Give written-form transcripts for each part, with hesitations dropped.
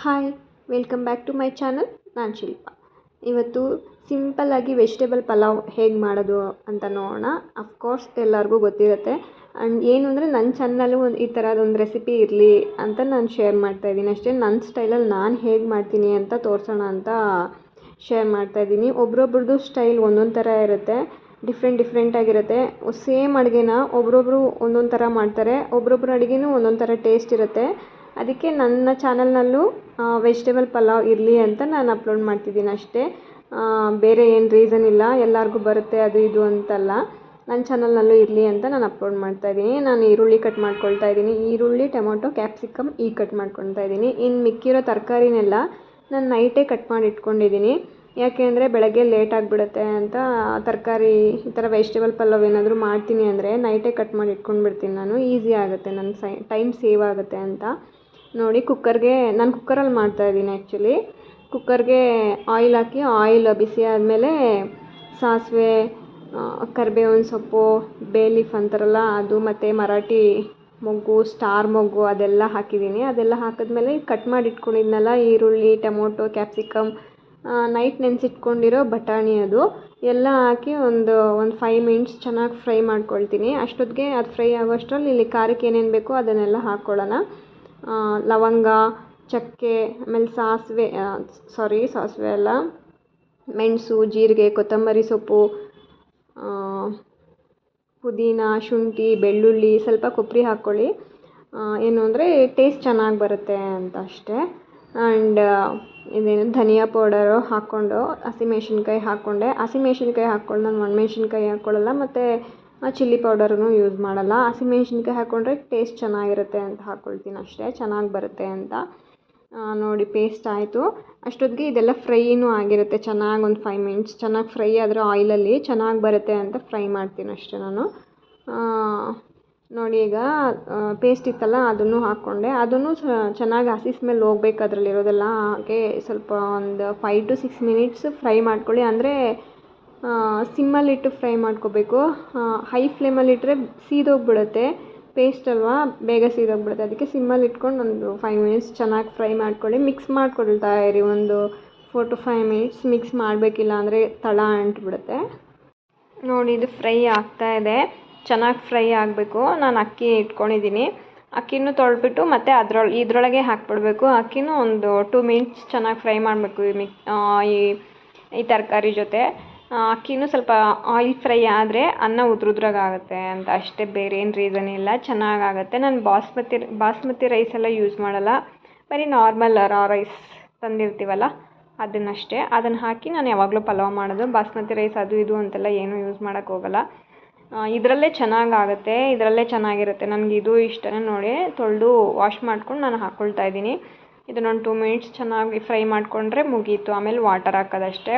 Hi, welcome back to my channel. ನಾನು ಶಿಲ್ಪ. ಇವತ್ತು ಸಿಂಪಲ್ಲಾಗಿ ವೆಜಿಟೇಬಲ್ ಪಲಾವ್ ಹೇಗೆ ಮಾಡೋದು ಅಂತ ನೋಡೋಣ. ಅಫ್ಕೋರ್ಸ್ ಎಲ್ಲರಿಗೂ ಗೊತ್ತಿರುತ್ತೆ. ಆ್ಯಂಡ್ ಏನು ಅಂದರೆ ನನ್ನ ಚಾನಲ್ಲು ಈ ಥರದೊಂದು ರೆಸಿಪಿ ಇರಲಿ ಅಂತ ನಾನು ಶೇರ್ ಮಾಡ್ತಾಯಿದ್ದೀನಿ ಅಷ್ಟೇ. ನನ್ನ ಸ್ಟೈಲಲ್ಲಿ ನಾನು ಹೇಗೆ ಮಾಡ್ತೀನಿ ಅಂತ ತೋರಿಸೋಣ ಅಂತ ಶೇರ್ ಮಾಡ್ತಾಯಿದ್ದೀನಿ. ಒಬ್ರೊಬ್ರದ್ದು ಸ್ಟೈಲ್ ಒಂದೊಂದು ಥರ ಇರುತ್ತೆ, ಡಿಫ್ರೆಂಟಾಗಿರುತ್ತೆ. ಸೇಮ್ ಅಡುಗೆನ ಒಬ್ರೊಬ್ಬರು ಒಂದೊಂದು ಥರ ಮಾಡ್ತಾರೆ, ಒಬ್ರೊಬ್ರ ಅಡುಗೆನೂ ಒಂದೊಂದು ಥರ ಟೇಸ್ಟ್ ಇರುತ್ತೆ. ಅದಕ್ಕೆ ನನ್ನ ಚಾನಲ್ನಲ್ಲೂ ವೆಜಿಟೇಬಲ್ ಪಲಾವ್ ಇರಲಿ ಅಂತ ನಾನು ಅಪ್ಲೋಡ್ ಮಾಡ್ತಿದ್ದೀನಿ ಅಷ್ಟೇ. ಬೇರೆ ಏನು ರೀಸನ್ ಇಲ್ಲ, ಎಲ್ಲರಿಗೂ ಬರುತ್ತೆ ಅದು ಇದು ಅಂತಲ್ಲ. ನನ್ನ ಚಾನಲ್ನಲ್ಲೂ ಇರಲಿ ಅಂತ ನಾನು ಅಪ್ಲೋಡ್ ಮಾಡ್ತಾಯಿದ್ದೀನಿ. ನಾನು ಈರುಳ್ಳಿ ಕಟ್ ಮಾಡ್ಕೊಳ್ತಾ ಇದ್ದೀನಿ. ಈರುಳ್ಳಿ, ಟೊಮೊಟೊ, ಕ್ಯಾಪ್ಸಿಕಮ್ ಕಟ್ ಮಾಡ್ಕೊಳ್ತಾ ಇದ್ದೀನಿ. ಇನ್ನು ಮಿಕ್ಕಿರೋ ತರಕಾರಿನೆಲ್ಲ ನಾನು ನೈಟೇ ಕಟ್ ಮಾಡಿ ಇಟ್ಕೊಂಡಿದ್ದೀನಿ. ಯಾಕೆ ಅಂದರೆ ಬೆಳಗ್ಗೆ ಲೇಟ್ ಆಗಿಬಿಡುತ್ತೆ ಅಂತ. ತರಕಾರಿ ಈ ಥರ ವೆಜಿಟೇಬಲ್ ಪಲಾವ್ ಏನಾದರೂ ಮಾಡ್ತೀನಿ ಅಂದರೆ ನೈಟೇ ಕಟ್ ಮಾಡಿ ಇಟ್ಕೊಂಡ್ಬಿಡ್ತೀನಿ ನಾನು. ಈಸಿ ಆಗುತ್ತೆ, ನನ್ನ ಟೈಮ್ ಸೇವ್ ಆಗುತ್ತೆ ಅಂತ. ನೋಡಿ, ನಾನು ಕುಕ್ಕರಲ್ಲಿ ಮಾಡ್ತಾಯಿದ್ದೀನಿ ಆ್ಯಕ್ಚುಲಿ. ಕುಕ್ಕರ್ಗೆ ಆಯಿಲ್ ಹಾಕಿ, ಆಯಿಲ್ ಬಿಸಿ ಆದಮೇಲೆ ಸಾಸಿವೆ, ಕರಿಬೇವಿನ ಸೊಪ್ಪು, ಬೇ ಲೀಫ್ ಅಂತಾರಲ್ಲ ಅದು, ಮತ್ತು ಮರಾಠಿ ಮೊಗ್ಗು, ಸ್ಟಾರ್ ಮೊಗ್ಗು ಅದೆಲ್ಲ ಹಾಕಿದ್ದೀನಿ. ಅದೆಲ್ಲ ಹಾಕಿದ್ಮೇಲೆ ಕಟ್ ಮಾಡಿ ಇಟ್ಕೊಂಡಿದ್ನಲ್ಲ ಈರುಳ್ಳಿ, ಟೊಮೊಟೊ, ಕ್ಯಾಪ್ಸಿಕಮ್, ನೈಟ್ ನೆನೆಸಿಟ್ಕೊಂಡಿರೋ ಬಟಾಣಿ ಅದು ಎಲ್ಲ ಹಾಕಿ ಒಂದು 5 ಮಿನಿಟ್ಸ್ ಚೆನ್ನಾಗಿ ಫ್ರೈ ಮಾಡ್ಕೊಳ್ತೀನಿ. ಅಷ್ಟೊತ್ತಿಗೆ ಅದು ಫ್ರೈ ಆಗೋಷ್ಟರಲ್ಲಿ ಇಲ್ಲಿ ಖಾರಕ್ಕೆ ಏನೇನು ಬೇಕೋ ಅದನ್ನೆಲ್ಲ ಹಾಕ್ಕೊಳ್ಳೋಣ. ಲವಂಗ, ಚಕ್ಕೆ, ಆಮೇಲೆ ಸಾಸಿವೆ ಅಲ್ಲ, ಮೆಣಸು, ಜೀರಿಗೆ, ಕೊತ್ತಂಬರಿ ಸೊಪ್ಪು, ಪುದೀನ, ಶುಂಠಿ, ಬೆಳ್ಳುಳ್ಳಿ, ಸ್ವಲ್ಪ ಕೊಬ್ಬರಿ ಹಾಕ್ಕೊಳ್ಳಿ. ಏನು ಅಂದರೆ ಟೇಸ್ಟ್ ಚೆನ್ನಾಗಿ ಬರುತ್ತೆ ಅಂತ ಅಷ್ಟೇ. ಆ್ಯಂಡ್ ಇದೇನು ಧನಿಯಾ ಪೌಡರು ಹಾಕ್ಕೊಂಡು, ಹಸಿಮೆಣ್ಸಿನ್ಕಾಯಿ ಹಾಕ್ಕೊಂಡೆ. ಹಸಿಮೆಣ್ಸಿನ್ಕಾಯಿ ಹಾಕ್ಕೊಂಡು ನಾನು ಒಣಮೆಣ್ಸಿನ್ಕಾಯಿ ಹಾಕ್ಕೊಳ್ಳಲ್ಲ, ಮತ್ತು ಚಿಲ್ಲಿ ಪೌಡರನ್ನು ಯೂಸ್ ಮಾಡಲ್ಲ. ಹಸಿಮೆಣ್ಸಿನ್ಕಾಯಿ ಹಾಕ್ಕೊಂಡ್ರೆ ಟೇಸ್ಟ್ ಚೆನ್ನಾಗಿರುತ್ತೆ ಅಂತ ಹಾಕ್ಕೊಳ್ತೀನಿ ಅಷ್ಟೇ, ಚೆನ್ನಾಗಿ ಬರುತ್ತೆ ಅಂತ. ನೋಡಿ, ಪೇಸ್ಟ್ ಆಯಿತು. ಅಷ್ಟೊತ್ತಿಗೆ ಇದೆಲ್ಲ ಫ್ರೈನೂ ಆಗಿರುತ್ತೆ. ಚೆನ್ನಾಗಿ ಒಂದು 5 ಮಿನಿಟ್ಸ್ ಚೆನ್ನಾಗಿ ಫ್ರೈ ಆದರೆ ಆಯಿಲಲ್ಲಿ ಚೆನ್ನಾಗಿ ಬರುತ್ತೆ ಅಂತ ಫ್ರೈ ಮಾಡ್ತೀನಿ ಅಷ್ಟೇ ನಾನು. ನೋಡಿ, ಈಗ ಪೇಸ್ಟ್ ಇತ್ತಲ್ಲ ಅದನ್ನು ಹಾಕ್ಕೊಂಡೆ. ಅದನ್ನು ಚೆನ್ನಾಗಿ ಹಸಿ ಸ್ಮೆಲ್ ಹೋಗ್ಬೇಕು ಅದರಲ್ಲಿರೋದೆಲ್ಲ. ಹಾಗೆ ಸ್ವಲ್ಪ ಒಂದು 5 to 6 ಮಿನಿಟ್ಸ್ ಫ್ರೈ ಮಾಡ್ಕೊಳ್ಳಿ. ಅಂದರೆ ಸಿಮ್ಮಲ್ಲಿಟ್ಟು ಫ್ರೈ ಮಾಡ್ಕೋಬೇಕು. ಹೈ ಫ್ಲೇಮಲ್ಲಿಟ್ಟರೆ ಸೀದೋಗ್ಬಿಡುತ್ತೆ, ಪೇಸ್ಟ್ ಅಲ್ವಾ, ಬೇಗ ಸೀದೋಗ್ಬಿಡುತ್ತೆ. ಅದಕ್ಕೆ ಸಿಮ್ಮಲ್ಲಿ ಇಟ್ಕೊಂಡು ಒಂದು 5 ಮಿನಿಟ್ಸ್ ಚೆನ್ನಾಗಿ ಫ್ರೈ ಮಾಡ್ಕೊಳ್ಳಿ. ಮಿಕ್ಸ್ ಮಾಡ್ಕೊಳ್ತಾ ಇರಿ, ಒಂದು 4 to 5 ಮಿನಿಟ್ಸ್ ಮಿಕ್ಸ್ ಮಾಡಬೇಕಿಲ್ಲ ಅಂದರೆ ತಳ ಅಂಟ್ಬಿಡುತ್ತೆ. ನೋಡಿ, ಇದು ಫ್ರೈ ಆಗ್ತಾಯಿದೆ, ಚೆನ್ನಾಗಿ ಫ್ರೈ ಆಗಬೇಕು. ನಾನು ಅಕ್ಕಿ ಇಟ್ಕೊಂಡಿದ್ದೀನಿ. ಅಕ್ಕಿನೂ ತೊಳೆದ್ಬಿಟ್ಟು ಮತ್ತು ಇದರೊಳಗೆ ಹಾಕ್ಬಿಡ್ಬೇಕು. ಅಕ್ಕಿನೂ ಒಂದು 2 ಮಿನಿಟ್ಸ್ ಚೆನ್ನಾಗಿ ಫ್ರೈ ಮಾಡಬೇಕು ಈ ತರಕಾರಿ ಜೊತೆ. ಅಕ್ಕಿನೂ ಸ್ವಲ್ಪ ಆಯಿಲ್ ಫ್ರೈ ಆದರೆ ಅನ್ನ ಉದ್ರುದ್ರಾಗುತ್ತೆ ಅಂತ ಅಷ್ಟೇ, ಬೇರೆ ಏನು ರೀಸನ್ ಇಲ್ಲ, ಚೆನ್ನಾಗಾಗುತ್ತೆ. ನಾನು ಬಾಸ್ಮತಿ ರೈಸ್ ಎಲ್ಲ ಯೂಸ್ ಮಾಡಲ್ಲ, ಬರೀ ನಾರ್ಮಲ್ ರೈಸ್ ತಂದಿರ್ತೀವಲ್ಲ ಅದನ್ನಷ್ಟೇ, ಅದನ್ನು ಹಾಕಿ ನಾನು ಯಾವಾಗಲೂ ಪಲಾವ್ ಮಾಡೋದು. ಬಾಸ್ಮತಿ ರೈಸ್ ಅದು ಇದು ಅಂತೆಲ್ಲ ಏನೂ ಯೂಸ್ ಮಾಡೋಕ್ಕೋಗಲ್ಲ. ಇದರಲ್ಲೇ ಚೆನ್ನಾಗಾಗುತ್ತೆ, ಇದರಲ್ಲೇ ಚೆನ್ನಾಗಿರುತ್ತೆ. ನನಗೆ ಇದು ಇಷ್ಟನೇ. ನೋಡಿ, ತೊಳೆದು ವಾಶ್ ಮಾಡ್ಕೊಂಡು ನಾನು ಹಾಕ್ಕೊಳ್ತಾ ಇದ್ದೀನಿ. ಇದನ್ನೊಂದು 2 ಮಿನಿಟ್ಸ್ ಚೆನ್ನಾಗಿ ಫ್ರೈ ಮಾಡಿಕೊಂಡ್ರೆ ಮುಗೀತು. ಆಮೇಲೆ ವಾಟರ್ ಹಾಕೋದಷ್ಟೇ.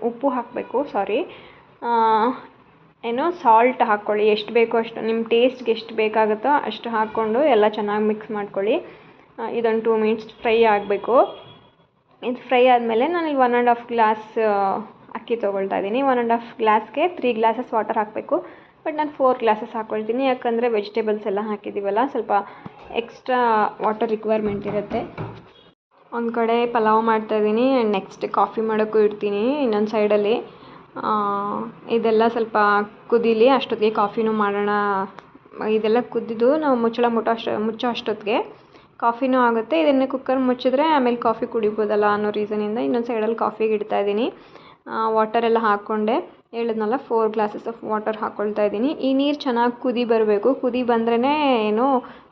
ಉಪ್ಪು ಹಾಕಬೇಕು, ಸಾಲ್ಟ್ ಹಾಕ್ಕೊಳ್ಳಿ, ಎಷ್ಟು ಬೇಕೋ ಅಷ್ಟು, ನಿಮ್ಮ ಟೇಸ್ಟ್ಗೆ ಎಷ್ಟು ಬೇಕಾಗುತ್ತೋ ಅಷ್ಟು ಹಾಕ್ಕೊಂಡು ಎಲ್ಲ ಚೆನ್ನಾಗಿ ಮಿಕ್ಸ್ ಮಾಡ್ಕೊಳ್ಳಿ. ಇದೊಂದು 2 ಮಿನಿಟ್ಸ್ ಫ್ರೈ ಆಗಬೇಕು. ಇದು ಫ್ರೈ ಆದಮೇಲೆ ನಾನು 1.5 ಗ್ಲಾಸ್ ಅಕ್ಕಿ ತೊಗೊಳ್ತಾ ಇದ್ದೀನಿ. 1.5 ಗ್ಲಾಸ್ಗೆ 3 ಗ್ಲಾಸಸ್ ವಾಟರ್ ಹಾಕಬೇಕು. ಬಟ್ ನಾನು 4 ಗ್ಲಾಸಸ್ ಹಾಕ್ಕೊಳ್ತೀನಿ, ಯಾಕಂದರೆ ವೆಜಿಟೇಬಲ್ಸ್ ಎಲ್ಲ ಹಾಕಿದ್ದೀವಲ್ಲ, ಸ್ವಲ್ಪ ಎಕ್ಸ್ಟ್ರಾ ವಾಟರ್ ರಿಕ್ವೈರ್ಮೆಂಟ್ ಇರುತ್ತೆ. ಒಂದು ಕಡೆ ಪಲಾವ್ ಮಾಡ್ತಾಯಿದ್ದೀನಿ, ಆ್ಯಂಡ್ ನೆಕ್ಸ್ಟ್ ಕಾಫಿ ಮಾಡೋಕ್ಕೂ ಇಡ್ತೀನಿ ಇನ್ನೊಂದು ಸೈಡಲ್ಲಿ. ಇದೆಲ್ಲ ಸ್ವಲ್ಪ ಕುದೀಲಿ, ಅಷ್ಟೊತ್ತಿಗೆ ಕಾಫಿನೂ ಮಾಡೋಣ. ಇದೆಲ್ಲ ಕುದ್ದಿದ್ದು ನಾವು ಮುಚ್ಚೋ ಅಷ್ಟೊತ್ತಿಗೆ ಕಾಫಿನೂ ಆಗುತ್ತೆ. ಇದನ್ನು ಕುಕ್ಕರ್ ಮುಚ್ಚಿದ್ರೆ ಆಮೇಲೆ ಕಾಫಿ ಕುಡಿಬೋದಲ್ಲ ಅನ್ನೋ ರೀಸನಿಂದ ಇನ್ನೊಂದು ಸೈಡಲ್ಲಿ ಕಾಫಿಗೆ ಇಡ್ತಾಯಿದ್ದೀನಿ. ವಾಟರೆಲ್ಲ ಹಾಕ್ಕೊಂಡೆ, ಹೇಳಿದ್ನಲ್ಲ 4 ಗ್ಲಾಸಸ್ ಆಫ್ ವಾಟರ್ ಹಾಕ್ಕೊಳ್ತಾ ಇದ್ದೀನಿ. ಈ ನೀರು ಚೆನ್ನಾಗಿ ಕುದಿ ಬರಬೇಕು. ಕುದಿ ಬಂದ್ರೇ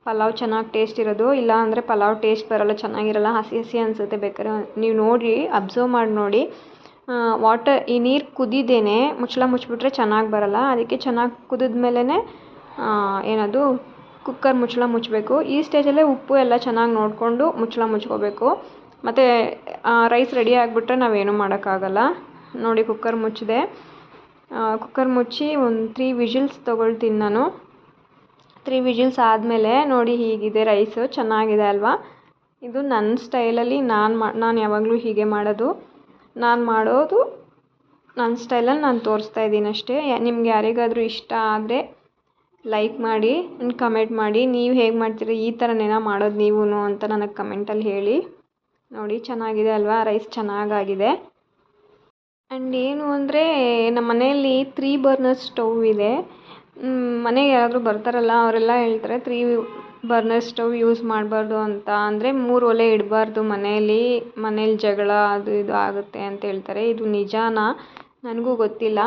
ಪಲಾವ್ ಚೆನ್ನಾಗಿ ಟೇಸ್ಟ್ ಇರೋದು, ಇಲ್ಲ ಅಂದರೆ ಪಲಾವ್ ಟೇಸ್ಟ್ ಬರೋಲ್ಲ, ಚೆನ್ನಾಗಿರಲ್ಲ, ಹಸಿ ಹಸಿ ಅನಿಸುತ್ತೆ. ಬೇಕಾದ್ರೆ ನೀವು ನೋಡಿ, ಅಬ್ಸರ್ವ್ ಮಾಡಿ ನೋಡಿ. ಈ ನೀರು ಕುದಿದೇನೆ ಮುಚ್ಚಿಬಿಟ್ರೆ ಚೆನ್ನಾಗಿ ಬರೋಲ್ಲ. ಅದಕ್ಕೆ ಚೆನ್ನಾಗಿ ಕುದಿದ್ಮೇಲೆ ಕುಕ್ಕರ್ ಮುಚ್ಚಬೇಕು. ಈ ಸ್ಟೇಜಲ್ಲೇ ಉಪ್ಪು ಎಲ್ಲ ಚೆನ್ನಾಗಿ ನೋಡಿಕೊಂಡು ಮುಚ್ಕೋಬೇಕು. ಮತ್ತು ರೈಸ್ ರೆಡಿ ಆಗಿಬಿಟ್ರೆ ನಾವೇನು ಮಾಡೋಕ್ಕಾಗಲ್ಲ. ನೋಡಿ, ಕುಕ್ಕರ್ ಮುಚ್ಚಿದೆ. ಕುಕ್ಕರ್ ಮುಚ್ಚಿ ಒಂದು 3 ವಿಜಿಲ್ಸ್ ತೊಗೊಳ್ತೀನಿ ನಾನು. 3 ವಿಜಿಲ್ಸ್ ಆದಮೇಲೆ ನೋಡಿ, ಹೀಗಿದೆ ರೈಸು, ಚೆನ್ನಾಗಿದೆ ಅಲ್ವಾ. ಇದು ನನ್ನ ಸ್ಟೈಲಲ್ಲಿ ನಾನು ಯಾವಾಗಲೂ ಹೀಗೆ ಮಾಡೋದು. ನನ್ನ ಸ್ಟೈಲಲ್ಲಿ ನಾನು ತೋರಿಸ್ತಾ ಇದ್ದೀನಿ ಅಷ್ಟೇ. ನಿಮ್ಗೆ ಯಾರಿಗಾದರೂ ಇಷ್ಟ ಆದರೆ ಲೈಕ್ ಮಾಡಿ ಆ್ಯಂಡ್ ಕಮೆಂಟ್ ಮಾಡಿ. ನೀವು ಹೇಗೆ ಮಾಡ್ತೀರಿ, ಈ ಥರನೇನಾ ಮಾಡೋದು ನೀವೂ ಅಂತ ನನಗೆ ಕಮೆಂಟಲ್ಲಿ ಹೇಳಿ. ನೋಡಿ ಚೆನ್ನಾಗಿದೆ ಅಲ್ವಾ, ರೈಸ್ ಚೆನ್ನಾಗಾಗಿದೆ. ಆ್ಯಂಡ್ ಏನು ಅಂದರೆ ನಮ್ಮ ಮನೆಯಲ್ಲಿ 3 ಬರ್ನರ್ ಸ್ಟವ್ ಇದೆ. ಮನೆಗೆ ಯಾರಾದರೂ ಬರ್ತಾರಲ್ಲ ಅವರೆಲ್ಲ ಹೇಳ್ತಾರೆ 3 ಬರ್ನರ್ ಸ್ಟವ್ ಯೂಸ್ ಮಾಡಬಾರ್ದು ಅಂತ. ಅಂದರೆ 3 ಒಲೆ ಇಡಬಾರ್ದು ಮನೇಲಿ ಜಗಳ ಅದು ಇದು ಆಗುತ್ತೆ ಅಂತ ಹೇಳ್ತಾರೆ. ಇದು ನಿಜಾನಾ? ನನಗೂ ಗೊತ್ತಿಲ್ಲ.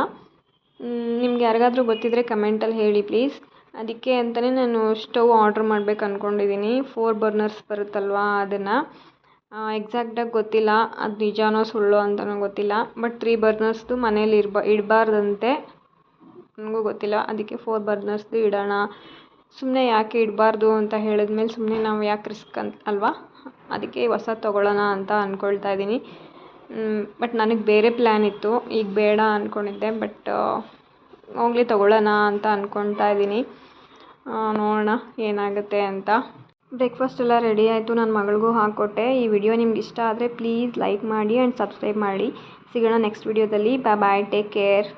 ನಿಮ್ಗೆ ಯಾರಿಗಾದ್ರೂ ಗೊತ್ತಿದ್ದರೆ ಕಮೆಂಟಲ್ಲಿ ಹೇಳಿ ಪ್ಲೀಸ್. ಅದಕ್ಕೆ ಅಂತಲೇ ನಾನು ಸ್ಟವ್ ಆರ್ಡ್ರ್ ಮಾಡ್ಬೇಕು ಅಂದ್ಕೊಂಡಿದ್ದೀನಿ. 4 ಬರ್ನರ್ಸ್ ಬರುತ್ತಲ್ವಾ ಅದನ್ನು. ಎಕ್ಸಾಕ್ಟಾಗಿ ಗೊತ್ತಿಲ್ಲ ಅದು ನಿಜಾನೋ ಸುಳ್ಳೋ ಅಂತಲೂ ಗೊತ್ತಿಲ್ಲ. ಬಟ್ 3 ಬರ್ನರ್ಸ್ದು ಮನೇಲಿ ಇಡಬಾರ್ದಂತೆ. ನನಗೂ ಗೊತ್ತಿಲ್ಲ. ಅದಕ್ಕೆ 4 ಬರ್ನರ್ಸ್ದು ಇಡೋಣ. ಸುಮ್ಮನೆ ಯಾಕೆ ಇಡಬಾರ್ದು ಅಂತ ಹೇಳಿದ್ಮೇಲೆ ಸುಮ್ಮನೆ ನಾವು ಯಾಕೆ ರಿಸ್ಕ್ ಅಲ್ವಾ, ಅದಕ್ಕೆ ಹೊಸ ತೊಗೊಳ್ಳೋಣ ಅಂತ ಅಂದ್ಕೊಳ್ತಾ ಇದ್ದೀನಿ. ಬಟ್ ನನಗೆ ಬೇರೆ ಪ್ಲ್ಯಾನ್ ಇತ್ತು, ಈಗ ಬೇಡ ಅಂದ್ಕೊಂಡಿದ್ದೆ. ಬಟ್ ಹೋಗ್ಲಿ ತೊಗೊಳ್ಳೋಣ ಅಂತ ಅಂದ್ಕೊಳ್ತಾ ಇದ್ದೀನಿ. ನೋಡೋಣ ಏನಾಗುತ್ತೆ ಅಂತ. ಬ್ರೇಕ್ಫಾಸ್ಟ್ ಎಲ್ಲ ರೆಡಿ ಆಯಿತು, ನನ್ನ ಮಗಳಿಗೂ ಹಾಕ್ಕೊಟ್ಟೆ. ಈ ವಿಡಿಯೋ ನಿಮ್ಗೆ ಇಷ್ಟ ಆದರೆ ಪ್ಲೀಸ್ ಲೈಕ್ ಮಾಡಿ ಆ್ಯಂಡ್ ಸಬ್ಸ್ಕ್ರೈಬ್ ಮಾಡಿ. ಸಿಗೋಣ ನೆಕ್ಸ್ಟ್ ವಿಡಿಯೋದಲ್ಲಿ. ಬಾಯ್, ಟೇಕ್ ಕೇರ್.